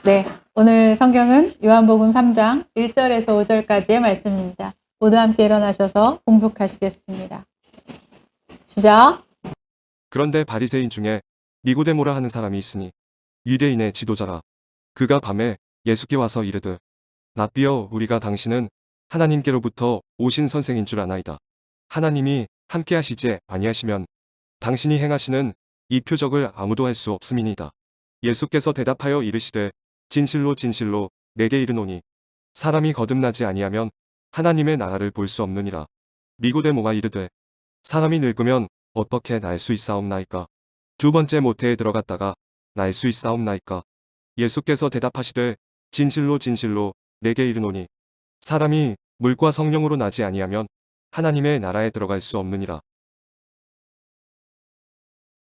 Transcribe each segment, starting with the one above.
네, 오늘 성경은 요한복음 3장 1절에서 5절까지의 말씀입니다. 모두 함께 일어나셔서 봉독하시겠습니다. 시작! 그런데 바리새인 중에 니고데모라 하는 사람이 있으니 유대인의 지도자라. 그가 밤에 예수께 와서 이르되 라삐여, 우리가 당신은 하나님께로부터 오신 선생인 줄 아나이다. 하나님이 함께 하시지 아니하시면 당신이 행하시는 이 표적을 아무도 할 수 없음이니이다. 예수께서 대답하여 이르시되 진실로 진실로 내게 이르노니 사람이 거듭나지 아니하면 하나님의 나라를 볼 수 없느니라. 니고데모가 이르되 사람이 늙으면 어떻게 날 수 있사옵나이까? 두 번째 모태에 들어갔다가 날 수 있사옵나이까? 예수께서 대답하시되 진실로 진실로 내게 이르노니 사람이 물과 성령으로 나지 아니하면 하나님의 나라에 들어갈 수 없느니라.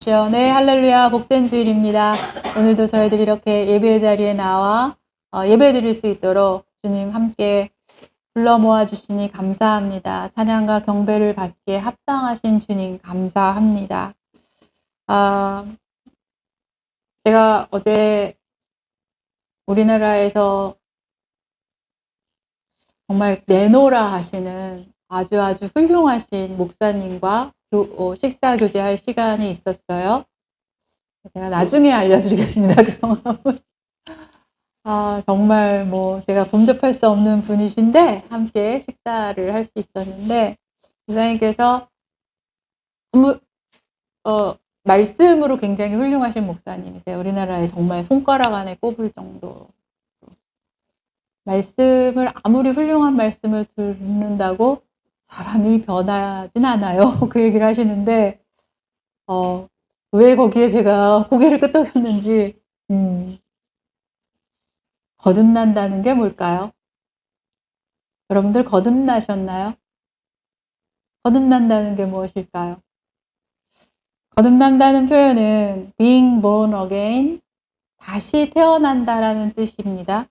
네, 할렐루야, 복된 주일입니다. 오늘도 저희들이 이렇게 예배 자리에 나와 예배 드릴 수 있도록 주님 함께 불러 모아주시니 감사합니다. 찬양과 경배를 받기에 합당하신 주님 감사합니다. 제가 어제 우리나라에서 정말 내노라 하시는 아주 훌륭하신 목사님과 식사 교제할 시간이 있었어요. 제가 나중에 알려드리겠습니다. 그 성함은. 정말 제가 범접할 수 없는 분이신데 함께 식사를 할 수 있었는데 목사님께서 말씀으로 굉장히 훌륭하신 목사님이세요. 우리나라에 정말 손가락 안에 꼽을 정도. 말씀을 아무리 훌륭한 말씀을 듣는다고 사람이 변하진 않아요. 그 얘기를 하시는데 왜 거기에 제가 고개를 끄덕였는지 거듭난다는 게 뭘까요? 여러분들 거듭나셨나요? 거듭난다는 게 무엇일까요? 거듭난다는 표현은 being born again, 다시 태어난다라는 뜻입니다.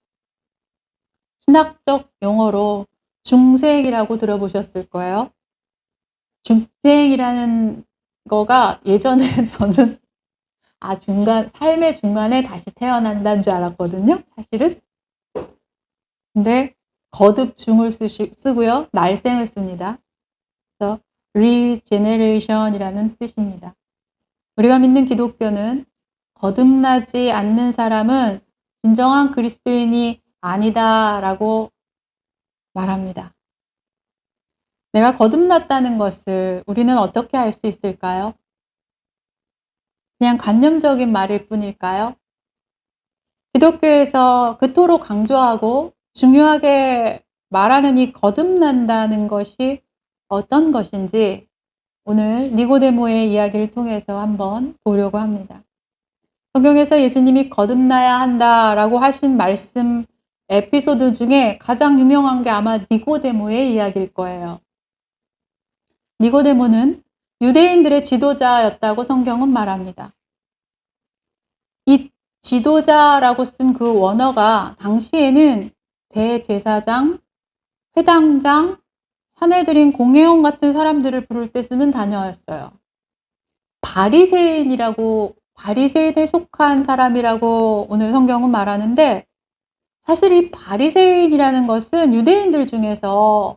신학적 용어로 중생이라고 들어보셨을 거예요. 중생이라는 거가 예전에 저는 삶의 중간에 다시 태어난다는 줄 알았거든요. 사실은. 근데 거듭 중을 쓰고요. 날생을 씁니다. 그래서 regeneration이라는 뜻입니다. 우리가 믿는 기독교는 거듭나지 않는 사람은 진정한 그리스도인이 아니다라고 말합니다. 내가 거듭났다는 것을 우리는 어떻게 알 수 있을까요? 그냥 관념적인 말일 뿐일까요? 기독교에서 그토록 강조하고 중요하게 말하는 이 거듭난다는 것이 어떤 것인지 오늘 니고데모의 이야기를 통해서 한번 보려고 합니다. 성경에서 예수님이 거듭나야 한다라고 하신 말씀 에피소드 중에 가장 유명한 게 아마 니고데모의 이야기일 거예요. 니고데모는 유대인들의 지도자였다고 성경은 말합니다. 이 지도자라고 쓴 그 원어가 당시에는 대제사장, 회당장, 사내들인 공회원 같은 사람들을 부를 때 쓰는 단어였어요. 바리새인에 속한 사람이라고 오늘 성경은 말하는데 사실 이 바리새인이라는 것은 유대인들 중에서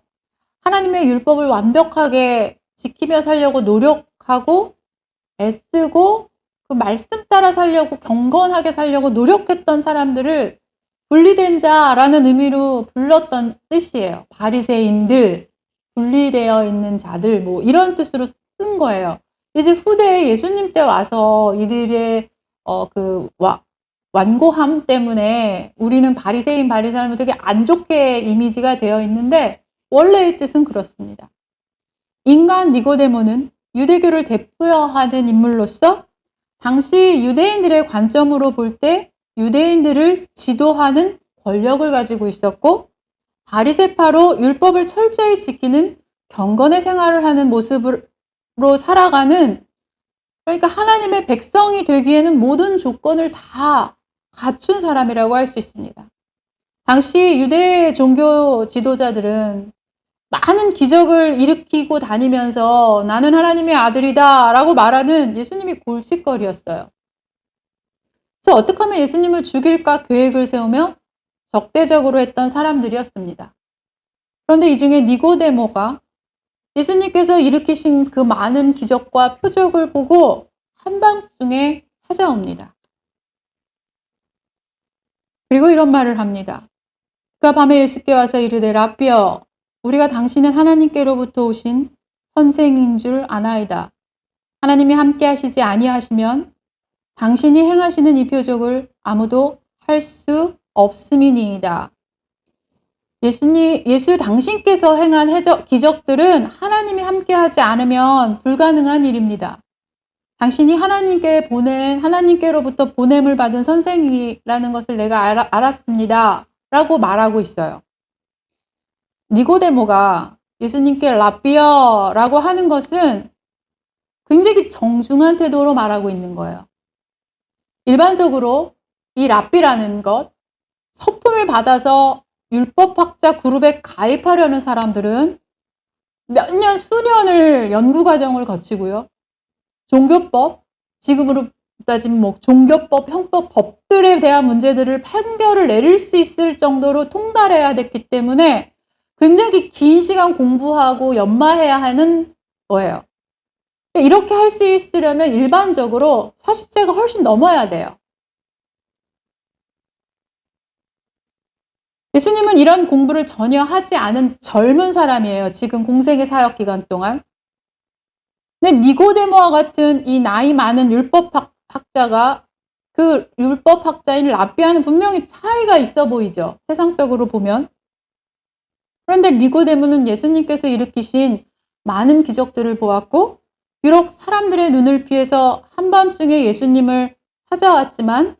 하나님의 율법을 완벽하게 지키며 살려고 노력하고 애쓰고 그 말씀 따라 살려고 경건하게 살려고 노력했던 사람들을 분리된 자라는 의미로 불렀던 뜻이에요. 바리새인들, 분리되어 있는 자들 이런 뜻으로 쓴 거예요. 이제 후대에 예수님 때 와서 이들의 완고함 때문에 우리는 바리새인을 되게 안 좋게 이미지가 되어 있는데 원래의 뜻은 그렇습니다. 인간 니고데모는 유대교를 대표하는 인물로서 당시 유대인들의 관점으로 볼 때 유대인들을 지도하는 권력을 가지고 있었고 바리새파로 율법을 철저히 지키는 경건의 생활을 하는 모습으로 살아가는, 그러니까 하나님의 백성이 되기에는 모든 조건을 다 갖춘 사람이라고 할 수 있습니다. 당시 유대 종교 지도자들은 많은 기적을 일으키고 다니면서 나는 하나님의 아들이다 라고 말하는 예수님이 골칫거리였어요. 그래서 어떻게 하면 예수님을 죽일까 계획을 세우며 적대적으로 했던 사람들이었습니다. 그런데 이 중에 니고데모가 예수님께서 일으키신 그 많은 기적과 표적을 보고 한밤중에 찾아옵니다. 그리고 이런 말을 합니다. 그가 밤에 예수께 와서 이르되 라삐여 우리가 당신은 하나님께로부터 오신 선생인 줄 아나이다. 하나님이 함께 하시지 아니하시면 당신이 행하시는 이 표적을 아무도 할 수 없음이니이다. 예수 당신께서 행한 기적들은 하나님이 함께하지 않으면 불가능한 일입니다. 당신이 하나님께로부터 보냄을 받은 선생이라는 것을 내가 알았습니다. 라고 말하고 있어요. 니고데모가 예수님께 라삐어 라고 하는 것은 굉장히 정중한 태도로 말하고 있는 거예요. 일반적으로 이 랍비라는 것, 서품을 받아서 율법학자 그룹에 가입하려는 사람들은 몇 년, 수년을 연구 과정을 거치고요. 종교법, 지금으로 따지면 종교법, 형법, 법들에 대한 문제들을 판결을 내릴 수 있을 정도로 통달해야 됐기 때문에 굉장히 긴 시간 공부하고 연마해야 하는 거예요. 이렇게 할 수 있으려면 일반적으로 40세가 훨씬 넘어야 돼요. 예수님은 이런 공부를 전혀 하지 않은 젊은 사람이에요. 지금 공생의 사역 기간 동안. 근데 니고데모와 같은 이 나이 많은 율법학자가 그 율법학자인 랍비와는 분명히 차이가 있어 보이죠. 세상적으로 보면. 그런데 니고데모는 예수님께서 일으키신 많은 기적들을 보았고 비록 사람들의 눈을 피해서 한밤중에 예수님을 찾아왔지만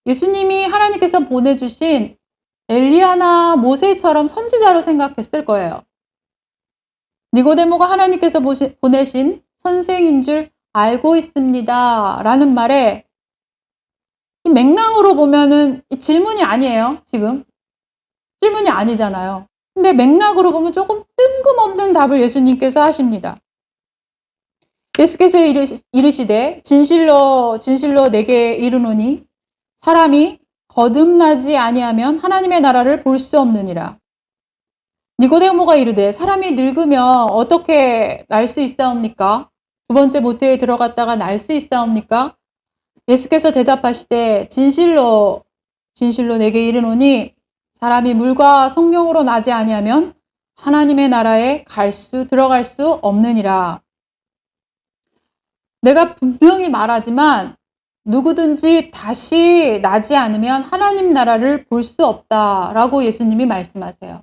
예수님이 하나님께서 보내주신 엘리야나 모세처럼 선지자로 생각했을 거예요. 니고데모가 하나님께서 보내신 선생인 줄 알고 있습니다. 라는 말에 이 맥락으로 보면은 이 질문이 아니에요. 지금. 질문이 아니잖아요. 근데 맥락으로 보면 조금 뜬금없는 답을 예수님께서 하십니다. 예수께서 이르시되 진실로 진실로 내게 이르노니 사람이 거듭나지 아니하면 하나님의 나라를 볼 수 없느니라. 니고데모가 이르되 사람이 늙으면 어떻게 날 수 있사옵니까? 두 번째 모태에 들어갔다가 날 수 있사옵니까? 예수께서 대답하시되 진실로 진실로 내게 이르노니 사람이 물과 성령으로 나지 아니하면 하나님의 나라에 들어갈 수 없느니라. 내가 분명히 말하지만 누구든지 다시 나지 않으면 하나님 나라를 볼 수 없다라고 예수님이 말씀하세요.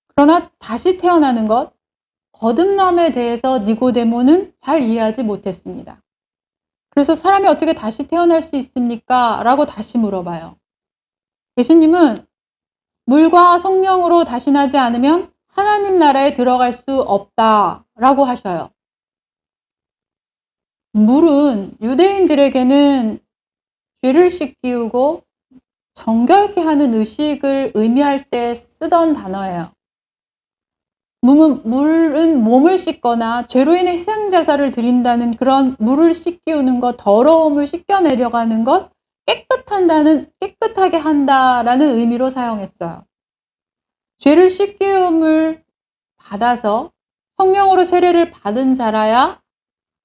그러나 다시 태어나는 것, 거듭남에 대해서 니고데모는 잘 이해하지 못했습니다. 그래서 사람이 어떻게 다시 태어날 수 있습니까? 라고 다시 물어봐요. 예수님은 물과 성령으로 다시 나지 않으면 하나님 나라에 들어갈 수 없다라고 하셔요. 물은 유대인들에게는 죄를 씻기우고 정결케 하는 의식을 의미할 때 쓰던 단어예요. 물은 몸을 씻거나 죄로 인해 희생자사를 드린다는 그런 물을 씻기우는 것, 더러움을 씻겨내려가는 것, 깨끗하게 한다라는 의미로 사용했어요. 죄를 씻기움을 받아서 성령으로 세례를 받은 자라야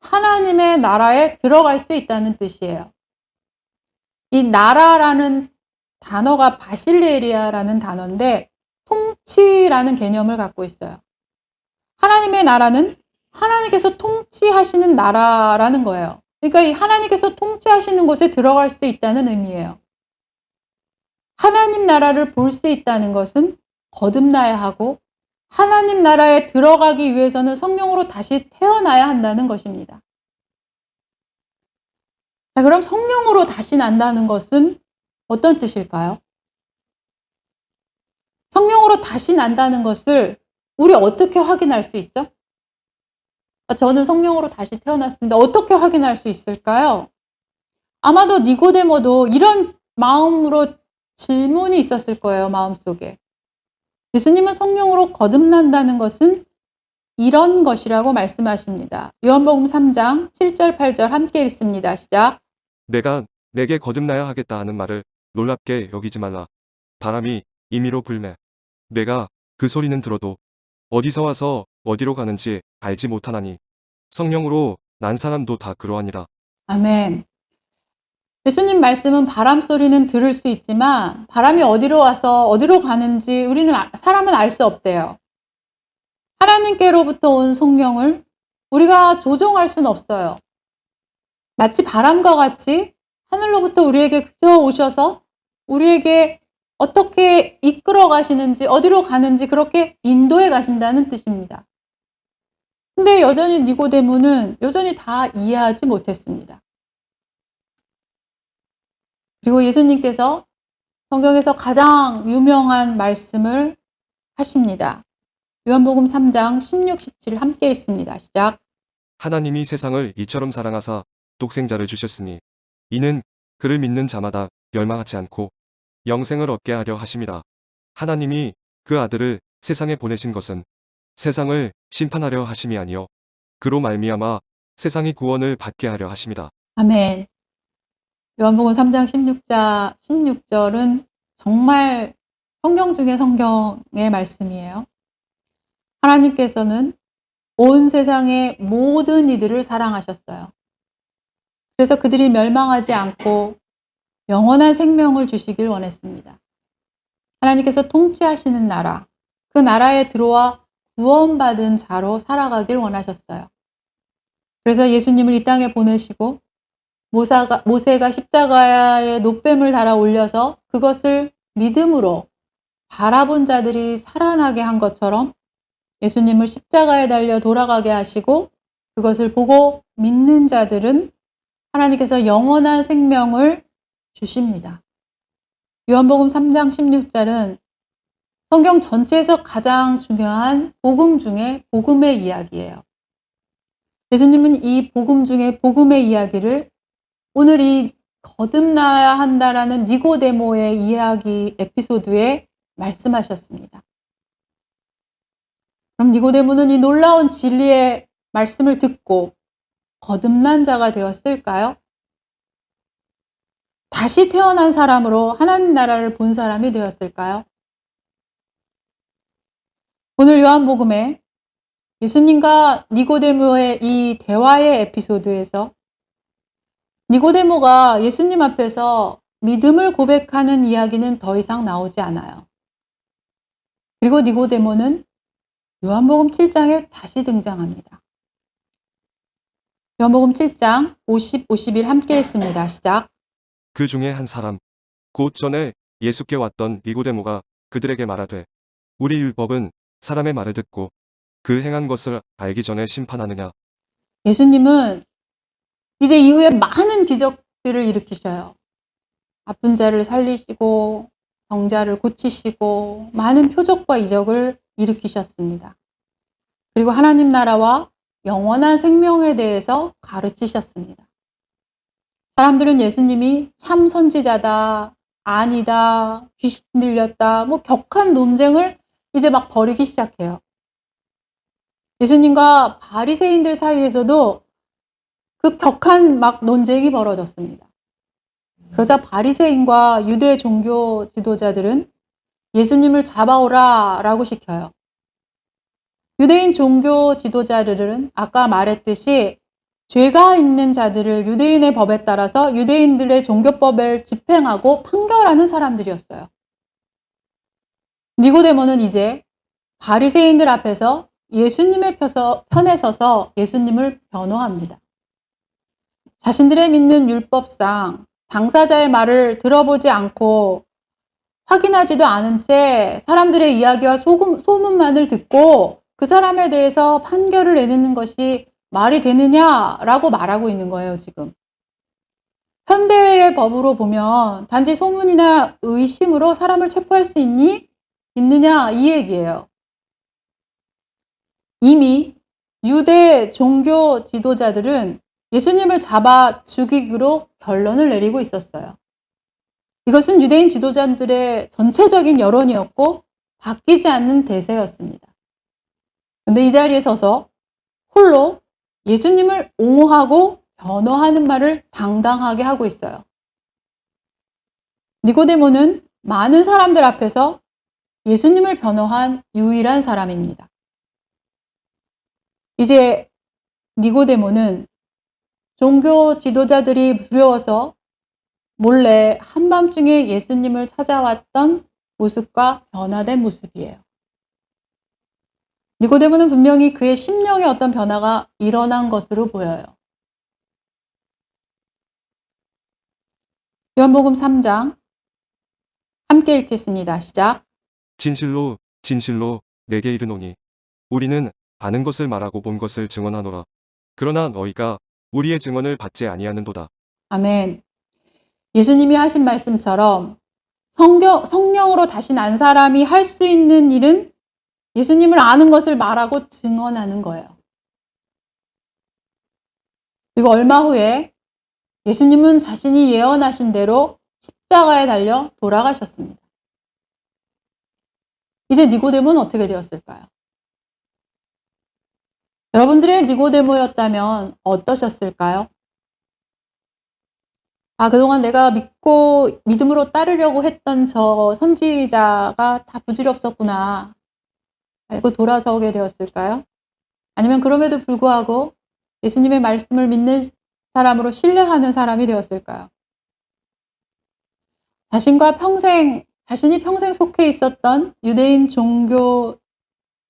하나님의 나라에 들어갈 수 있다는 뜻이에요. 이 나라라는 단어가 바실레리아라는 단어인데 통치라는 개념을 갖고 있어요. 하나님의 나라는 하나님께서 통치하시는 나라라는 거예요. 그러니까 이 하나님께서 통치하시는 곳에 들어갈 수 있다는 의미예요. 하나님 나라를 볼 수 있다는 것은 거듭나야 하고 하나님 나라에 들어가기 위해서는 성령으로 다시 태어나야 한다는 것입니다. 자, 그럼 성령으로 다시 난다는 것은 어떤 뜻일까요? 성령으로 다시 난다는 것을 우리 어떻게 확인할 수 있죠? 저는 성령으로 다시 태어났습니다. 어떻게 확인할 수 있을까요? 아마도 니고데모도 이런 마음으로 질문이 있었을 거예요. 마음속에. 예수님은 성령으로 거듭난다는 것은 이런 것이라고 말씀하십니다. 요한복음 3장 7절 8절 함께 읽습니다. 시작. 내가 내게 거듭나야 하겠다 하는 말을 놀랍게 여기지 말라. 바람이 임의로 불매. 내가 그 소리는 들어도 어디서 와서 어디로 가는지 알지 못하나니 성령으로 난 사람도 다 그러하니라. 아멘. 예수님 말씀은 바람 소리는 들을 수 있지만 바람이 어디로 와서 어디로 가는지 사람은 알 수 없대요. 하나님께로부터 온 성령을 우리가 조종할 수는 없어요. 마치 바람과 같이 하늘로부터 우리에게 그저 오셔서 우리에게 어떻게 이끌어 가시는지 어디로 가는지 그렇게 인도해 가신다는 뜻입니다. 근데 여전히 니고데모는 여전히 다 이해하지 못했습니다. 그리고 예수님께서 성경에서 가장 유명한 말씀을 하십니다. 요한복음 3장 16, 17 함께 읽습니다. 시작. 하나님이 세상을 이처럼 사랑하사 독생자를 주셨으니 이는 그를 믿는 자마다 멸망하지 않고 영생을 얻게 하려 하심이라. 하나님이 그 아들을 세상에 보내신 것은 세상을 심판하려 하심이 아니요 그로 말미암아 세상이 구원을 받게 하려 하심이라. 아멘. 요한복음 3장 16절은 정말 성경 중에 성경의 말씀이에요. 하나님께서는 온 세상의 모든 이들을 사랑하셨어요. 그래서 그들이 멸망하지 않고 영원한 생명을 주시길 원했습니다. 하나님께서 통치하시는 나라, 그 나라에 들어와 구원받은 자로 살아가길 원하셨어요. 그래서 예수님을 이 땅에 보내시고 모세가 십자가에 노뱀을 달아 올려서 그것을 믿음으로 바라본 자들이 살아나게 한 것처럼 예수님을 십자가에 달려 돌아가게 하시고 그것을 보고 믿는 자들은 하나님께서 영원한 생명을 주십니다. 요한복음 3장 16절은 성경 전체에서 가장 중요한 복음 중에 복음의 이야기예요. 예수님은 이 복음 중에 복음의 이야기를 오늘 이 거듭나야 한다라는 니고데모의 이야기 에피소드에 말씀하셨습니다. 그럼 니고데모는 이 놀라운 진리의 말씀을 듣고 거듭난 자가 되었을까요? 다시 태어난 사람으로 하나님 나라를 본 사람이 되었을까요? 오늘 요한복음에 예수님과 니고데모의 이 대화의 에피소드에서 니고데모가 예수님 앞에서 믿음을 고백하는 이야기는 더 이상 나오지 않아요. 그리고 니고데모는 요한복음 7장에 다시 등장합니다. 요한복음 7장 50, 51 함께 읽습니다. 시작. 그 중에 한 사람 곧 전에 예수께 왔던 니고데모가 그들에게 말하되 우리 율법은 사람의 말을 듣고 그 행한 것을 알기 전에 심판하느냐. 예수님은 이제 이후에 많은 기적들을 일으키셔요. 아픈 자를 살리시고 병자를 고치시고 많은 표적과 이적을 일으키셨습니다. 그리고 하나님 나라와 영원한 생명에 대해서 가르치셨습니다. 사람들은 예수님이 참 선지자다, 아니다, 귀신 들렸다, 격한 논쟁을 이제 막 벌이기 시작해요. 예수님과 바리새인들 사이에서도 그 격한 막 논쟁이 벌어졌습니다. 그러자 바리새인과 유대 종교 지도자들은 예수님을 잡아오라 라고 시켜요. 유대인 종교 지도자들은 아까 말했듯이 죄가 있는 자들을 유대인의 법에 따라서 유대인들의 종교법을 집행하고 판결하는 사람들이었어요. 니고데모는 이제 바리새인들 앞에서 예수님의 편에 서서 예수님을 변호합니다. 자신들의 믿는 율법상 당사자의 말을 들어보지 않고 확인하지도 않은 채 사람들의 이야기와 소문만을 듣고 그 사람에 대해서 판결을 내리는 것이 말이 되느냐라고 말하고 있는 거예요, 지금. 현대의 법으로 보면 단지 소문이나 의심으로 사람을 체포할 수 있느냐 이 얘기예요. 이미 유대 종교 지도자들은 예수님을 잡아 죽이기로 결론을 내리고 있었어요. 이것은 유대인 지도자들의 전체적인 여론이었고 바뀌지 않는 대세였습니다. 그런데 이 자리에 서서 홀로 예수님을 옹호하고 변호하는 말을 당당하게 하고 있어요. 니고데모는 많은 사람들 앞에서 예수님을 변호한 유일한 사람입니다. 이제 니고데모는 종교 지도자들이 두려워서 몰래 한밤중에 예수님을 찾아왔던 모습과 변화된 모습이에요. 니고데모는 분명히 그의 심령에 어떤 변화가 일어난 것으로 보여요. 요한복음 3장 함께 읽겠습니다. 시작. 진실로 진실로 내게 이르노니 우리는 아는 것을 말하고 본 것을 증언하노라. 그러나 너희가 우리의 증언을 받지 아니하는도다. 아멘. 예수님이 하신 말씀처럼 성령으로 다시 난 사람이 할 수 있는 일은 예수님을 아는 것을 말하고 증언하는 거예요. 그리고 얼마 후에 예수님은 자신이 예언하신 대로 십자가에 달려 돌아가셨습니다. 이제 니고데모는 어떻게 되었을까요? 여러분들의 니고데모였다면 어떠셨을까요? 그동안 내가 믿음으로 따르려고 했던 저 선지자가 다 부질없었구나 알고 돌아서게 되었을까요? 아니면 그럼에도 불구하고 예수님의 말씀을 믿는 사람으로 신뢰하는 사람이 되었을까요? 자신이 평생 속해 있었던 유대인 종교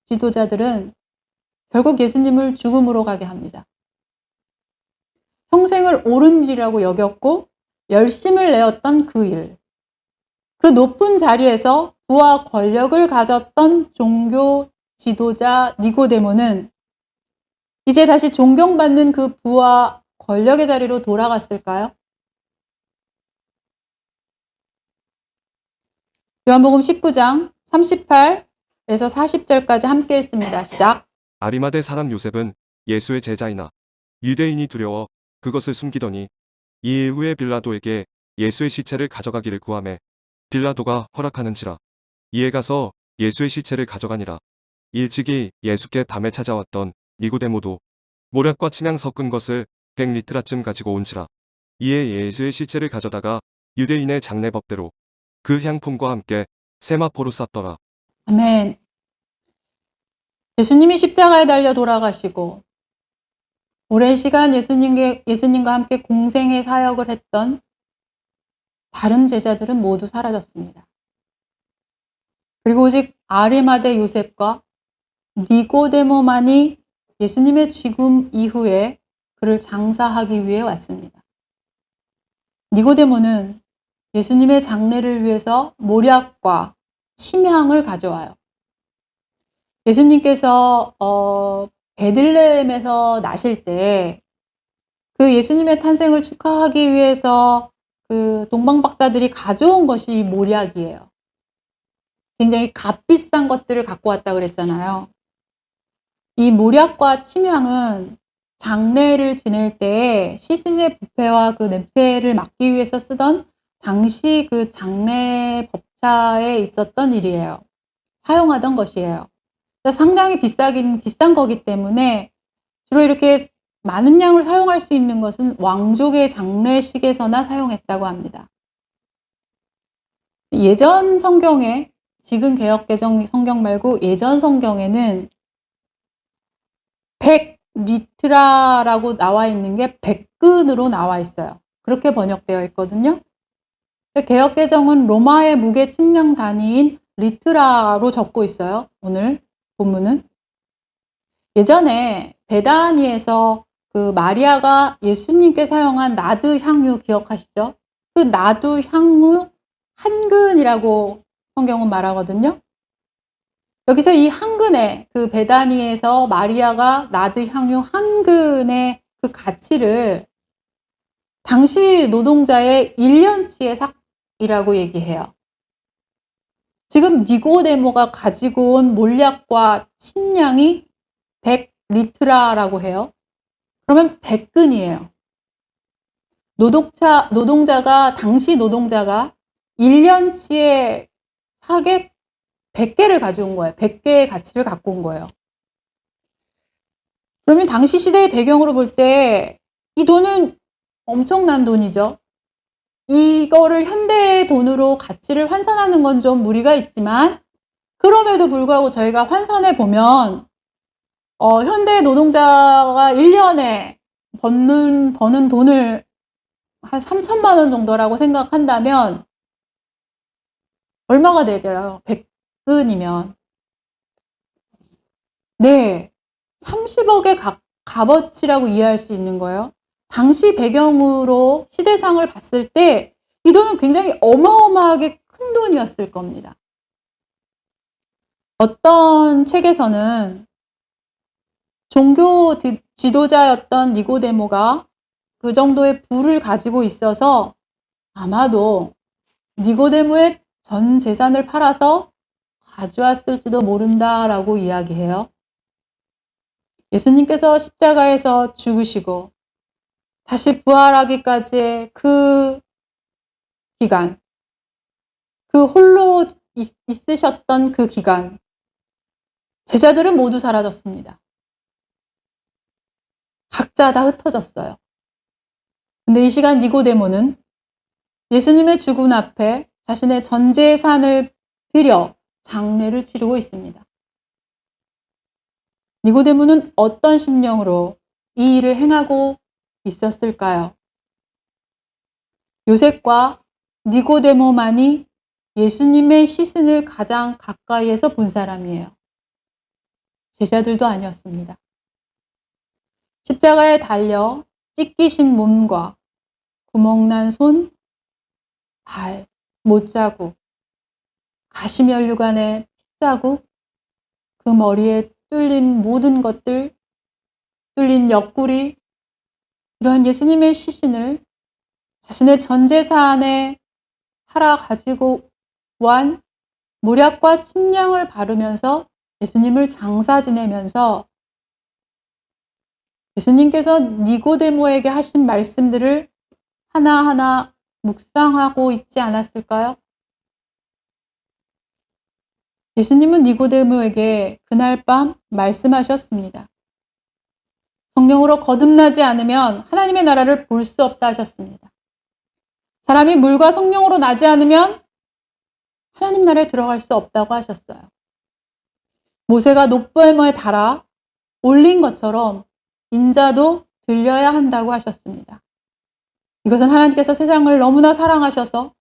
지도자들은 결국 예수님을 죽음으로 가게 합니다. 평생을 옳은 일이라고 여겼고 열심을 내었던 그 일, 그 높은 자리에서 부와 권력을 가졌던 종교 지도자 니고데모는 이제 다시 존경받는 그 부와 권력의 자리로 돌아갔을까요? 요한복음 19장 38에서 40절까지 함께 읽습니다. 시작. 아리마대 사람 요셉은 예수의 제자이나 유대인이 두려워 그것을 숨기더니 이 일 후에 빌라도에게 예수의 시체를 가져가기를 구하매 빌라도가 허락하는지라. 이에 가서 예수의 시체를 가져가니라. 일찍이 예수께 밤에 찾아왔던 니고데모도 모략과 침향 섞은 것을 100리트라쯤 가지고 온지라. 이에 예수의 시체를 가져다가 유대인의 장례법대로 그 향품과 함께 세마포로 쌌더라. 아멘. 예수님이 십자가에 달려 돌아가시고 오랜 시간 예수님과 함께 공생의 사역을 했던 다른 제자들은 모두 사라졌습니다. 그리고 오직 아리마대 요셉과 니고데모만이 예수님의 죽음 이후에 그를 장사하기 위해 왔습니다. 니고데모는 예수님의 장례를 위해서 모략과 침향을 가져와요. 예수님께서 베들레헴에서 나실 때 그 예수님의 탄생을 축하하기 위해서 그 동방박사들이 가져온 것이 이 모략이에요. 굉장히 값비싼 것들을 갖고 왔다 그랬잖아요. 이 모략과 침향은 장례를 지낼 때 시신의 부패와 그 냄새를 막기 위해서 쓰던 당시 그 장례 법차에 있었던 일이에요. 사용하던 것이에요. 상당히 비싼 거기 때문에 주로 이렇게 많은 양을 사용할 수 있는 것은 왕족의 장례식에서나 사용했다고 합니다. 예전 성경에, 지금 개역개정 성경 말고 예전 성경에는 100리트라라고 나와 있는 게 100근으로 나와 있어요. 그렇게 번역되어 있거든요. 개역개정은 로마의 무게 측량 단위인 리트라로 적고 있어요. 오늘 본문은. 예전에 베다니에서 그 마리아가 예수님께 사용한 나드 향유 기억하시죠? 그 나드 향유 한 근이라고 성경은 말하거든요. 여기서 이 한 근에 그 베다니에서 마리아가 나드 향유 한 근의 그 가치를 당시 노동자의 1년치의 삭이라고 얘기해요. 지금 니고데모가 가지고 온 몰약과 침량이 100리트라라고 해요. 그러면 100근이에요. 당시 노동자가 1년치의 삭에 100개를 가져온 거예요. 100개의 가치를 갖고 온 거예요. 그러면 당시 시대의 배경으로 볼 때 이 돈은 엄청난 돈이죠. 이거를 현대의 돈으로 가치를 환산하는 건 좀 무리가 있지만 그럼에도 불구하고 저희가 환산해 보면 현대 노동자가 1년에 버는 돈을 한 3천만 원 정도라고 생각한다면 얼마가 되게요? 100근이면. 네. 30억의 값어치라고 이해할 수 있는 거예요. 당시 배경으로 시대상을 봤을 때 이 돈은 굉장히 어마어마하게 큰 돈이었을 겁니다. 어떤 책에서는 종교 지도자였던 니고데모가 그 정도의 부를 가지고 있어서 아마도 니고데모의 전 재산을 팔아서 가져왔을지도 모른다라고 이야기해요. 예수님께서 십자가에서 죽으시고 다시 부활하기까지의 그 기간, 그 홀로 있으셨던 그 기간, 제자들은 모두 사라졌습니다. 각자 다 흩어졌어요. 근데 이 시간 니고데모는 예수님의 죽음 앞에 자신의 전 재산을 들여 장례를 치르고 있습니다. 니고데모는 어떤 심령으로 이 일을 행하고 있었을까요? 요셉과 니고데모만이 예수님의 시신을 가장 가까이에서 본 사람이에요. 제자들도 아니었습니다. 십자가에 달려 찢기신 몸과 구멍난 손, 발, 못자국, 가시면류관의 핏자국, 그 머리에 뚫린 모든 것들, 뚫린 옆구리, 이런 예수님의 시신을 자신의 전 재산에 팔아 가지고 완 모략과 침량을 바르면서 예수님을 장사 지내면서 예수님께서 니고데모에게 하신 말씀들을 하나하나 묵상하고 있지 않았을까요? 예수님은 니고데모에게 그날 밤 말씀하셨습니다. 성령으로 거듭나지 않으면 하나님의 나라를 볼 수 없다 하셨습니다. 사람이 물과 성령으로 나지 않으면 하나님 나라에 들어갈 수 없다고 하셨어요. 모세가 높벌머에 달아 올린 것처럼 인자도 들려야 한다고 하셨습니다. 이것은 하나님께서 세상을 너무나 사랑하셔서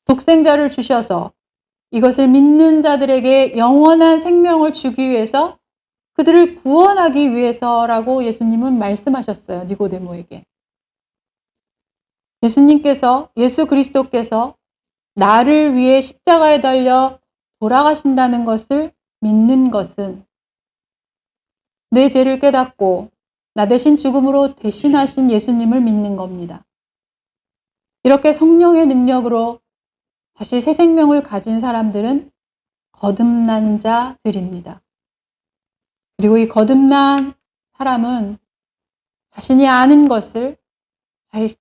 독생자를 주셔서 이것을 믿는 자들에게 영원한 생명을 주기 위해서 그들을 구원하기 위해서라고 예수님은 말씀하셨어요. 니고데모에게. 예수 그리스도께서 나를 위해 십자가에 달려 돌아가신다는 것을 믿는 것은 내 죄를 깨닫고 나 대신 죽음으로 대신하신 예수님을 믿는 겁니다. 이렇게 성령의 능력으로 다시 새 생명을 가진 사람들은 거듭난 자들입니다. 그리고 이 거듭난 사람은 자신이 아는 것을,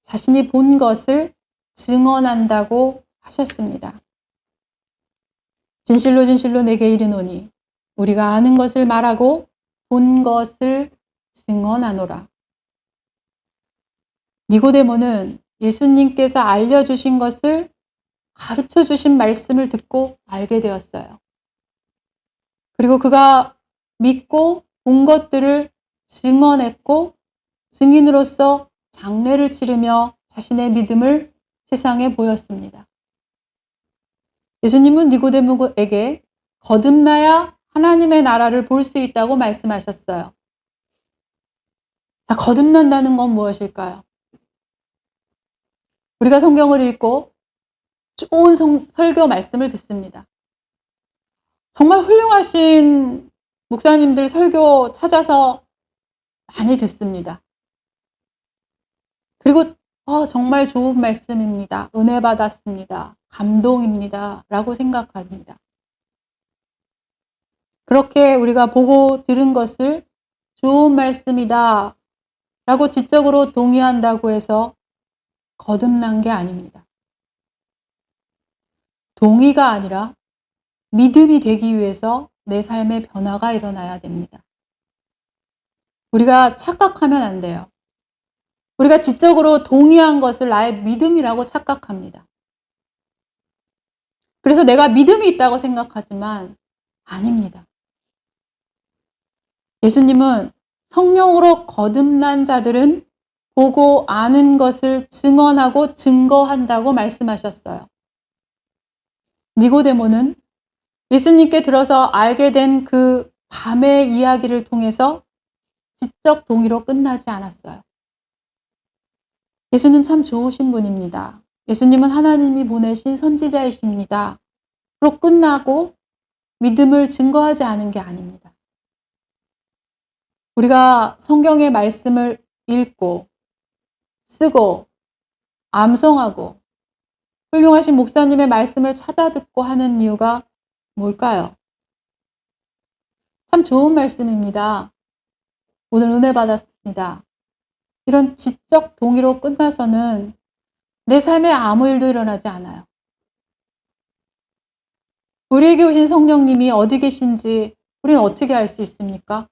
자신이 본 것을 증언한다고 하셨습니다. 진실로 진실로 내게 이르노니 우리가 아는 것을 말하고 본 것을 증언하노라. 니고데모는 예수님께서 알려주신 것을 가르쳐 주신 말씀을 듣고 알게 되었어요. 그리고 그가 믿고 본 것들을 증언했고 증인으로서 장례를 치르며 자신의 믿음을 세상에 보였습니다. 예수님은 니고데모에게 거듭나야 하나님의 나라를 볼 수 있다고 말씀하셨어요. 자, 거듭난다는 건 무엇일까요? 우리가 성경을 읽고 좋은 설교 말씀을 듣습니다. 정말 훌륭하신 목사님들 설교 찾아서 많이 듣습니다. 그리고 정말 좋은 말씀입니다. 은혜 받았습니다. 감동입니다. 라고 생각합니다. 그렇게 우리가 보고 들은 것을 좋은 말씀이다 라고 지적으로 동의한다고 해서 거듭난 게 아닙니다. 동의가 아니라 믿음이 되기 위해서 내 삶의 변화가 일어나야 됩니다. 우리가 착각하면 안 돼요. 우리가 지적으로 동의한 것을 나의 믿음이라고 착각합니다. 그래서 내가 믿음이 있다고 생각하지만 아닙니다. 예수님은 성령으로 거듭난 자들은 보고 아는 것을 증언하고 증거한다고 말씀하셨어요. 니고데모는 예수님께 들어서 알게 된 그 밤의 이야기를 통해서 지적 동의로 끝나지 않았어요. 예수는 참 좋으신 분입니다. 예수님은 하나님이 보내신 선지자이십니다. 로 끝나고 믿음을 증거하지 않은 게 아닙니다. 우리가 성경의 말씀을 읽고 쓰고 암송하고 훌륭하신 목사님의 말씀을 찾아 듣고 하는 이유가 뭘까요? 참 좋은 말씀입니다. 오늘 은혜 받았습니다. 이런 지적 동의로 끝나서는 내 삶에 아무 일도 일어나지 않아요. 우리에게 오신 성령님이 어디 계신지 우리는 어떻게 알 수 있습니까?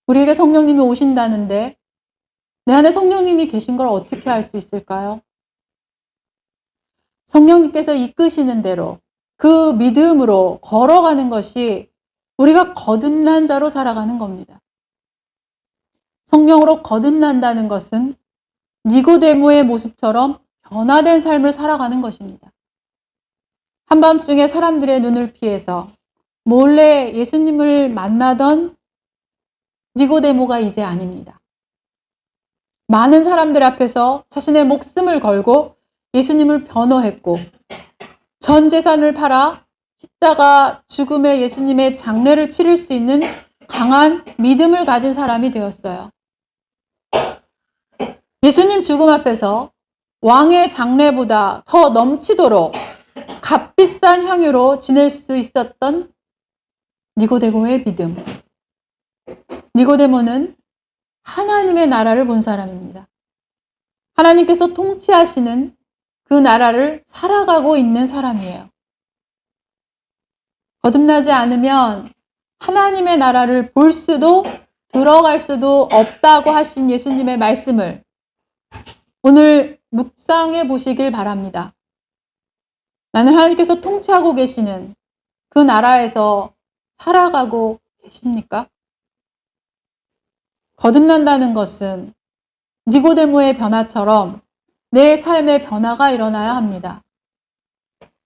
우리에게 성령님이 오신다는데 내 안에 성령님이 계신 걸 어떻게 알 수 있을까요? 성령님께서 이끄시는 대로 그 믿음으로 걸어가는 것이 우리가 거듭난 자로 살아가는 겁니다. 성령으로 거듭난다는 것은 니고데모의 모습처럼 변화된 삶을 살아가는 것입니다. 한밤중에 사람들의 눈을 피해서 몰래 예수님을 만나던 니고데모가 이제 아닙니다. 많은 사람들 앞에서 자신의 목숨을 걸고 예수님을 변호했고 전 재산을 팔아 십자가 죽음의 예수님의 장례를 치를 수 있는 강한 믿음을 가진 사람이 되었어요. 예수님 죽음 앞에서 왕의 장례보다 더 넘치도록 값비싼 향유로 지낼 수 있었던 니고데모의 믿음. 니고데모는 하나님의 나라를 본 사람입니다. 하나님께서 통치하시는 그 나라를 살아가고 있는 사람이에요. 거듭나지 않으면 하나님의 나라를 볼 수도 들어갈 수도 없다고 하신 예수님의 말씀을 오늘 묵상해 보시길 바랍니다. 나는 하나님께서 통치하고 계시는 그 나라에서 살아가고 계십니까? 거듭난다는 것은 니고데모의 변화처럼 내 삶의 변화가 일어나야 합니다.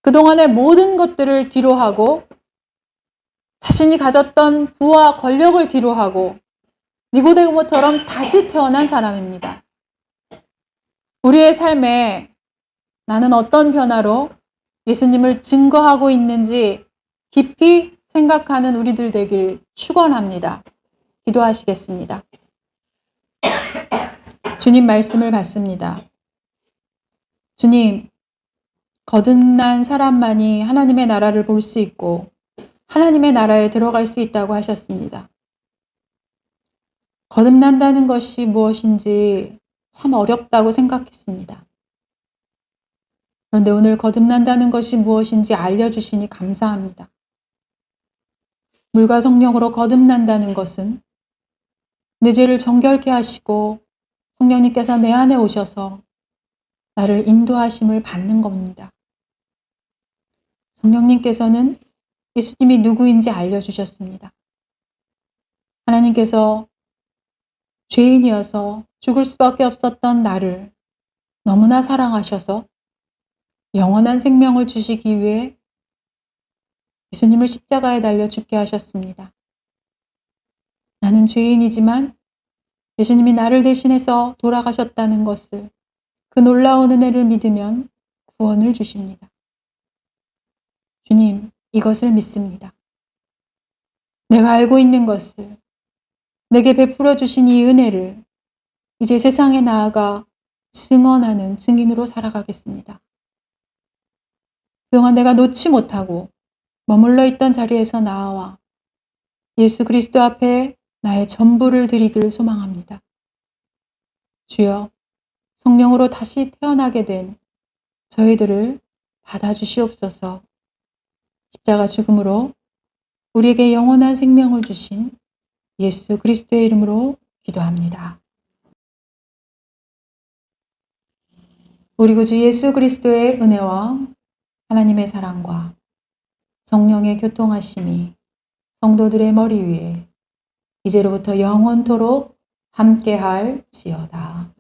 그동안의 모든 것들을 뒤로하고 자신이 가졌던 부와 권력을 뒤로하고 니고데모처럼 다시 태어난 사람입니다. 우리의 삶에 나는 어떤 변화로 예수님을 증거하고 있는지 깊이 생각하는 우리들 되길 축원합니다. 기도하시겠습니다. 주님 말씀을 받습니다. 주님, 거듭난 사람만이 하나님의 나라를 볼 수 있고 하나님의 나라에 들어갈 수 있다고 하셨습니다. 거듭난다는 것이 무엇인지 참 어렵다고 생각했습니다. 그런데 오늘 거듭난다는 것이 무엇인지 알려주시니 감사합니다. 물과 성령으로 거듭난다는 것은 내 죄를 정결케 하시고 성령님께서 내 안에 오셔서 나를 인도하심을 받는 겁니다. 성령님께서는 예수님이 누구인지 알려주셨습니다. 하나님께서 죄인이어서 죽을 수밖에 없었던 나를 너무나 사랑하셔서 영원한 생명을 주시기 위해 예수님을 십자가에 달려 죽게 하셨습니다. 나는 죄인이지만 예수님이 나를 대신해서 돌아가셨다는 것을 그 놀라운 은혜를 믿으면 구원을 주십니다. 주님, 이것을 믿습니다. 내가 알고 있는 것을 내게 베풀어 주신 이 은혜를 이제 세상에 나아가 증언하는 증인으로 살아가겠습니다. 그동안 내가 놓지 못하고 머물러 있던 자리에서 나와 예수 그리스도 앞에 나의 전부를 드리기를 소망합니다. 주여, 성령으로 다시 태어나게 된 저희들을 받아주시옵소서. 십자가 죽음으로 우리에게 영원한 생명을 주신 예수 그리스도의 이름으로 기도합니다. 우리 구주 예수 그리스도의 은혜와 하나님의 사랑과 성령의 교통하심이 성도들의 머리 위에 이제로부터 영원토록 함께할지어다.